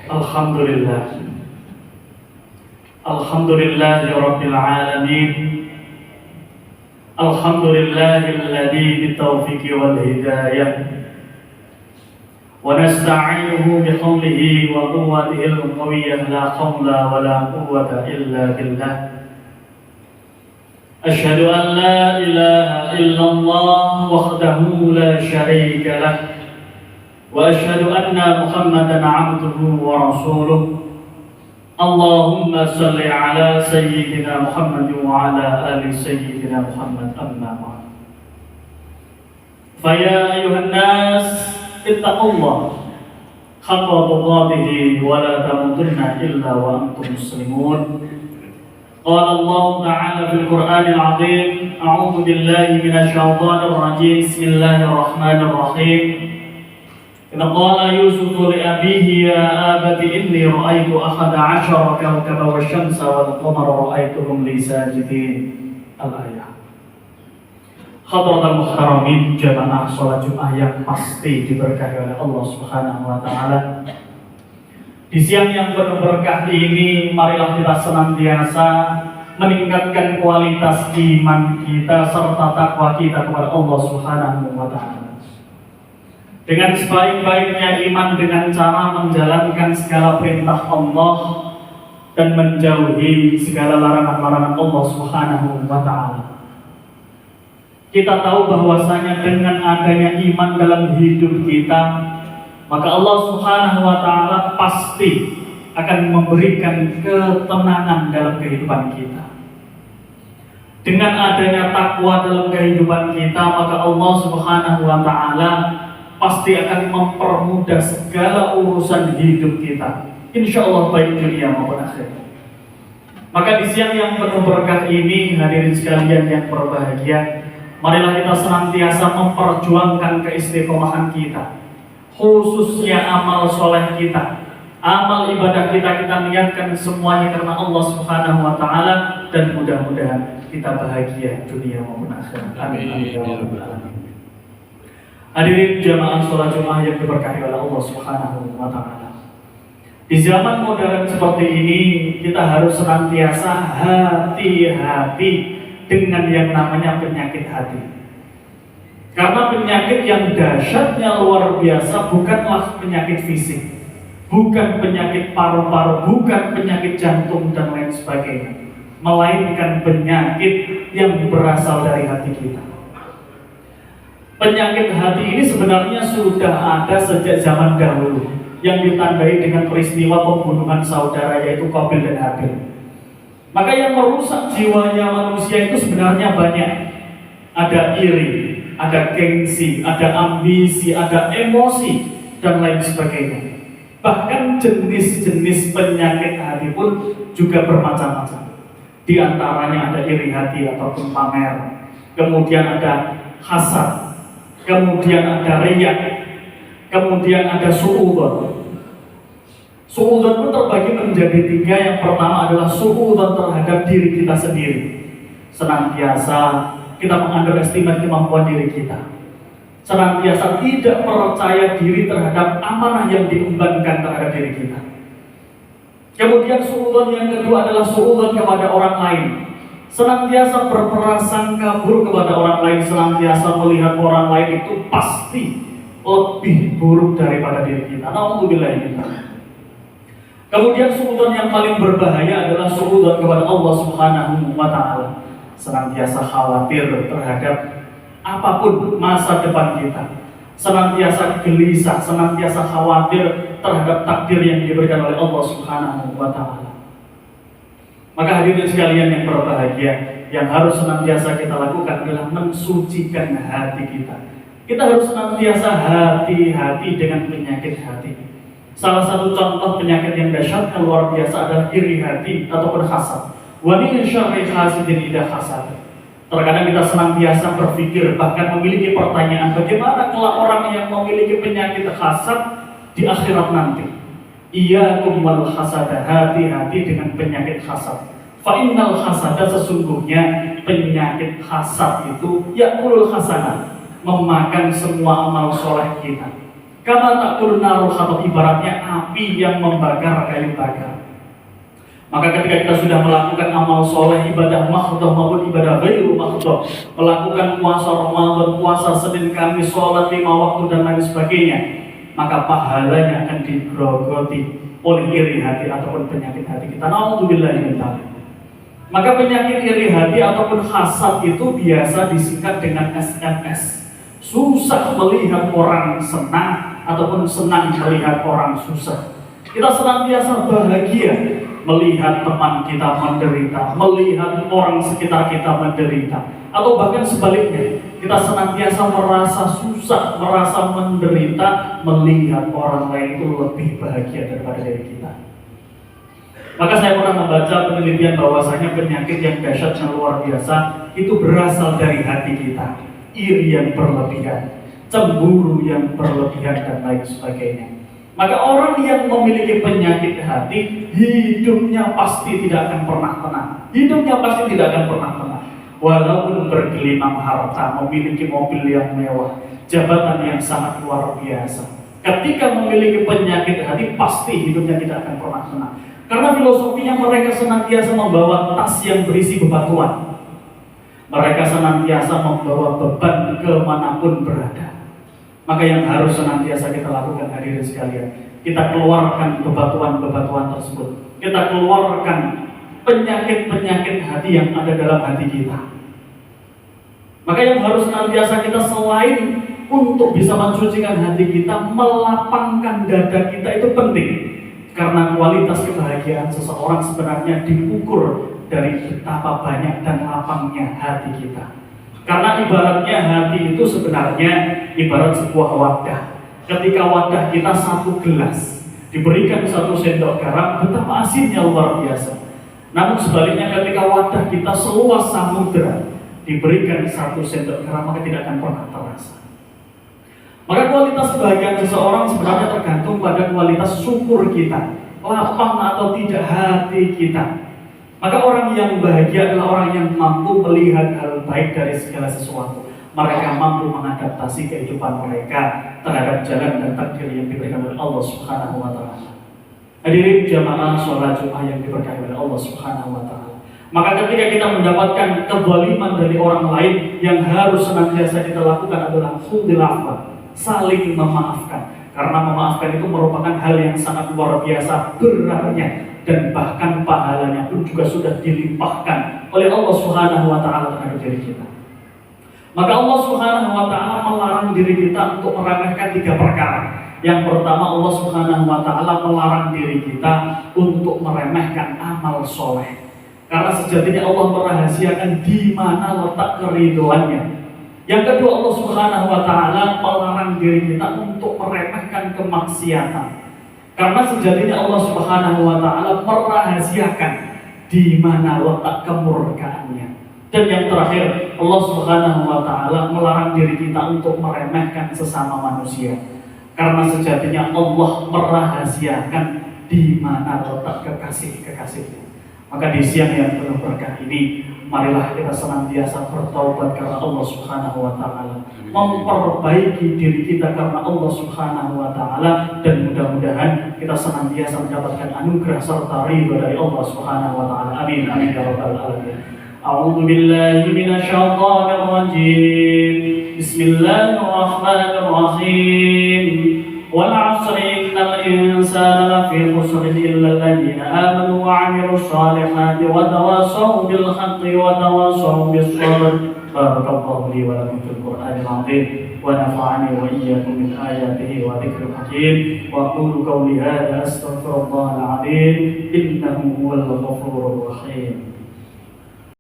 Alhamdulillah. Alhamdulillahi Rabbil Alamin. Alhamdulillahilladzi bitaufiqi wal hidayah. Wa nasta'inuhu bihawlihi wa quwwatihi al-qawiyyah la hawla wa la quwwata illa billah. Asyhadu an la ilaha illallah wahdahu la syarika lah. Wa asyhadu anna Muhammadan 'abduhu wa rasuluh. Allahumma salli ala sayyidina Muhammad wa ala ali sayyidina Muhammad, amma ba'd. Fa ya ayyuhan nas ittaqullah haqqa tuqatih wa la tamutunna illa wa antum muslimun. Qala Allah ta'ala fil Qur'anil 'azim, a'udzu billahi minasy syaithanir rajim. Bismillahirrahmanirrahim. Inna qala Yusuf li abihi ya abati inni ra'aytu ahada 'ashara kawkaban wasyamsa wal qamara ra'aytuhum li sajidin. Al-ayah. Hadratul muhtaramin, jamaah salat Jumat yang pasti diberkahi oleh Allah Subhanahu wa taala. Di siang yang penuh berkah ini, marilah kita senantiasa meningkatkan kualitas iman kita serta takwa kita kepada Allah Subhanahu wa taala. Dengan sebaik-baiknya iman dengan cara menjalankan segala perintah Allah dan menjauhi segala larangan-larangan Allah Subhanahu wa taala. Kita tahu bahwasanya dengan adanya iman dalam hidup kita, maka Allah Subhanahu wa taala pasti akan memberikan ketenangan dalam kehidupan kita. Dengan adanya takwa dalam kehidupan kita, maka Allah Subhanahu wa taala pasti akan mempermudah segala urusan hidup kita, insya Allah baik dunia maupun akhirat. Maka di siang yang penuh berkah ini, hadirin sekalian yang berbahagia, marilah kita senantiasa memperjuangkan keistiqomahan kita, khususnya amal soleh kita, amal ibadah kita niatkan semuanya karena Allah Subhanahu wa taala, dan mudah-mudahan kita bahagia dunia maupun akhirat. Amin ya rabbal alamin. Hadirin jamaah sholat Jumat yang diberkahi oleh Allah Subhanahu wa taala. Di zaman modern seperti ini, kita harus senantiasa hati-hati dengan yang namanya penyakit hati. Karena penyakit yang dahsyatnya luar biasa bukanlah penyakit fisik, bukan penyakit paru-paru, bukan penyakit jantung dan lain sebagainya, melainkan penyakit yang berasal dari hati kita. Penyakit hati ini sebenarnya sudah ada sejak zaman dahulu, yang ditandai dengan peristiwa pembunuhan saudara yaitu Qabil dan Habil. Maka yang merusak jiwanya manusia itu sebenarnya banyak. Ada iri, ada gengsi, ada ambisi, ada emosi, dan lain sebagainya. Bahkan jenis-jenis penyakit hati pun juga bermacam-macam. Di antaranya ada iri hati ataupun pamer, kemudian ada hasad, kemudian ada riya, kemudian ada su'udzon. Su'udzon pun terbagi menjadi tiga. Yang pertama adalah su'udzon terhadap diri kita sendiri. Senantiasa kita mengunderestimate kemampuan diri kita. Senantiasa tidak percaya diri terhadap amanah yang diembankan terhadap diri kita. Kemudian su'udzon yang kedua adalah su'udzon kepada orang lain. Senantiasa berprasangka buruk kepada orang lain, senantiasa melihat orang lain itu pasti lebih buruk daripada diri kita. Nauzubillah min dzalik. Kemudian suudzon yang paling berbahaya adalah suudzon kepada Allah Subhanahu wa taala. Senantiasa khawatir terhadap apapun masa depan kita. Senantiasa gelisah, senantiasa khawatir terhadap takdir yang diberikan oleh Allah Subhanahu wa taala. Maka hadirin sekalian yang berbahagia, yang harus senantiasa kita lakukan adalah mensucikan hati kita. Kita harus senantiasa hati-hati dengan penyakit hati. Salah satu contoh penyakit yang dahsyat yang luar biasa adalah iri hati ataupun hasad. Wa min syarri hasidin idza hasad. Terkadang kita senantiasa berpikir, bahkan memiliki pertanyaan, bagaimana kelak orang yang memiliki penyakit hasad di akhirat nanti? Iyyakum wal hasada, hati-hati dengan penyakit hasad. Fa innal hasada, sesungguhnya penyakit hasad itu yakulul hasanah, memakan semua amal soleh kita. Kama taqulun narul hatab, ibaratnya api yang membakar kayu bakar. Maka ketika kita sudah melakukan amal soleh, ibadah mahdhah maupun ibadah ghairu mahdhah, melakukan puasa Ramadan, puasa Senin Kamis, sholat 5 waktu dan lain sebagainya, maka pahalanya akan digrogoti oleh iri hati ataupun penyakit hati kita. Na'udzubillahi min dzalik. Maka penyakit iri hati ataupun hasad itu biasa disingkat dengan SMS. Susah melihat orang senang ataupun senang melihat orang susah. Kita senantiasa bahagia melihat teman kita menderita, melihat orang sekitar kita menderita, atau bahkan sebaliknya, kita senantiasa merasa susah, merasa menderita, melihat orang lain itu lebih bahagia daripada diri kita. Maka saya pernah membaca penelitian bahwasanya penyakit yang dahsyat yang luar biasa itu berasal dari hati kita, iri yang berlebihan, cemburu yang berlebihan dan lain sebagainya. Maka orang yang memiliki penyakit hati, hidupnya pasti tidak akan pernah tenang. Hidupnya pasti tidak akan pernah tenang. Walaupun bergelimang harta, memiliki mobil yang mewah, jabatan yang sangat luar biasa, ketika memiliki penyakit hati, pasti hidupnya tidak akan pernah tenang. Karena filosofinya mereka senantiasa membawa tas yang berisi bebatuan. Mereka senantiasa membawa beban kemanapun berada. Maka yang harus senantiasa kita lakukan, hadirin sekalian, kita keluarkan bebatuan-bebatuan tersebut. Kita keluarkan penyakit-penyakit hati yang ada dalam hati kita. Maka yang harus senantiasa kita, selain untuk bisa mensucikan hati kita, melapangkan dada kita itu penting. Karena kualitas kebahagiaan seseorang sebenarnya diukur dari betapa banyak dan lapangnya hati kita. Karena ibaratnya hati itu sebenarnya ibarat sebuah wadah. Ketika wadah kita 1 gelas, diberikan 1 sendok garam, betapa asinnya luar biasa. Namun sebaliknya ketika wadah kita seluas samudera, diberikan 1 sendok garam, maka tidak akan pernah terasa. Maka kualitas kebahagiaan seseorang sebenarnya tergantung pada kualitas syukur kita, lapang atau tidak hati kita. Maka orang yang bahagia adalah orang yang mampu melihat hal baik dari segala sesuatu. Mereka mampu mengadaptasi kehidupan mereka terhadap jalan dan takdir yang diberikan oleh Allah Subhanahu wa Ta'ala. Hadirin jamaah sholat Jumat yang diberkahi oleh Allah Subhanahu wa Ta'ala. Maka ketika kita mendapatkan kezaliman dari orang lain, yang harus senantiasa kita lakukan adalah khudil afwa, saling memaafkan. Karena memaafkan itu merupakan hal yang sangat luar biasa beratnya, dan bahkan pahalanya pun juga sudah dilimpahkan oleh Allah Subhanahu wa Ta'ala terhadap diri kita. Maka Allah Subhanahu wa Ta'ala melarang diri kita untuk meremehkan 3 perkara. Yang pertama, Allah Subhanahu wa Ta'ala melarang diri kita untuk meremehkan amal soleh. Karena sejatinya Allah merahasiakan di mana letak keridhoannya. Yang kedua, Allah Subhanahu wa Ta'ala melarang diri kita untuk meremehkan kemaksiatan. Karena sejatinya Allah Subhanahu wa Ta'ala merahasiakan di mana letak kemurkaannya. Dan yang terakhir, Allah Subhanahu wa Ta'ala melarang diri kita untuk meremehkan sesama manusia. Karena sejatinya Allah merahasiakan di mana letak kekasih-kekasihnya. Maka di siang yang penuh berkah ini, marilah kita senantiasa bertaubat karena Allah Subhanahu wa Ta'ala, memperbaiki diri kita karena Allah Subhanahu wa Ta'ala, dan mudah-mudahan kita senantiasa mendapatkan anugerah serta ridho dari Allah Subhanahu wa Ta'ala. Amin amin ya rabbal alamin. A'udzu billahi minasyaitonir rajim. Bismillahirrahmanirrahim. Wal 'asri innal insana lafi khusr illa alladziina aamanu wa 'amilus shalihati wa tawassaw bil haqqi wa tawassaw bis sabr. Barakallahu li wa lakum fil Qur'anil 'azim wa nafa'ani wa iyyakum min ayatihi wa dzikril hakim. Wa aqulu qawli hadza astaghfirullahal 'azim innahu huwal ghafurur rahim.